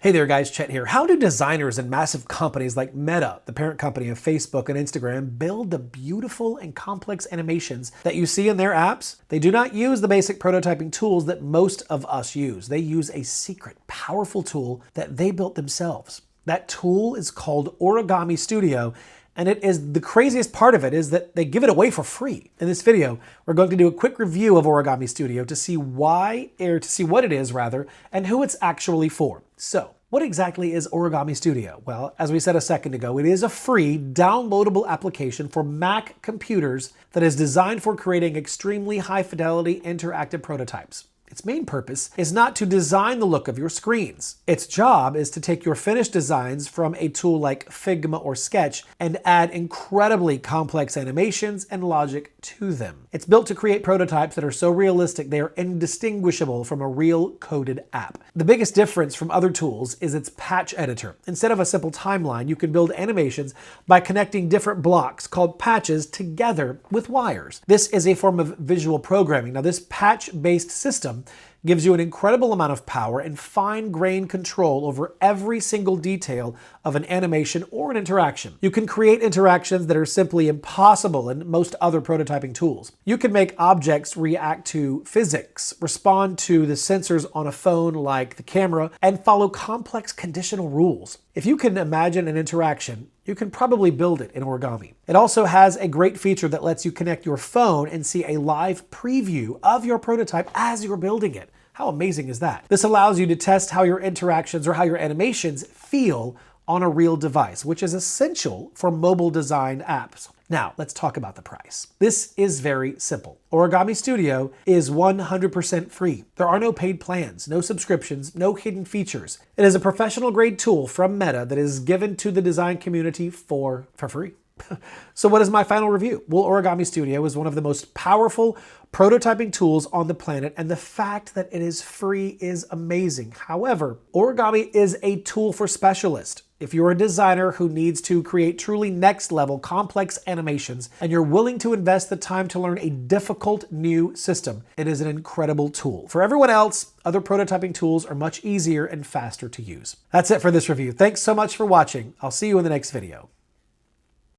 Hey there guys, Chet here. How do designers and massive companies like Meta, the parent company of Facebook and Instagram, build the beautiful and complex animations that you see in their apps? They do not use the basic prototyping tools that most of us use. They use a secret, powerful tool that they built themselves. That tool is called Origami Studio, and it is the craziest part of it is that they give it away for free. In this video, we're going to do a quick review of Origami Studio to see what it is and who it's actually for. So, what exactly is Origami Studio? Well, as we said a second ago, it is a free downloadable application for Mac computers that is designed for creating extremely high fidelity interactive prototypes. Its main purpose is not to design the look of your screens. Its job is to take your finished designs from a tool like Figma or Sketch and add incredibly complex animations and logic to them. It's built to create prototypes that are so realistic they are indistinguishable from a real coded app. The biggest difference from other tools is its patch editor. Instead of a simple timeline, you can build animations by connecting different blocks called patches together with wires. This is a form of visual programming. Now, this patch-based system gives you an incredible amount of power and fine-grained control over every single detail of an animation or an interaction. You can create interactions that are simply impossible in most other prototyping tools. You can make objects react to physics, respond to the sensors on a phone like the camera, and follow complex conditional rules. If you can imagine an interaction, you can probably build it in Origami. It also has a great feature that lets you connect your phone and see a live preview of your prototype as you're building it. How amazing is that? This allows you to test how your interactions or how your animations feel on a real device, which is essential for mobile design apps. Now, let's talk about the price. This is very simple. Origami Studio is 100% free. There are no paid plans, no subscriptions, no hidden features. It is a professional-grade tool from Meta that is given to the design community for free. So what is my final review? Well, Origami Studio is one of the most powerful prototyping tools on the planet, and the fact that it is free is amazing. However, Origami is a tool for specialists. If you're a designer who needs to create truly next-level complex animations and you're willing to invest the time to learn a difficult new system, it is an incredible tool. For everyone else, other prototyping tools are much easier and faster to use. That's it for this review. Thanks so much for watching. I'll see you in the next video.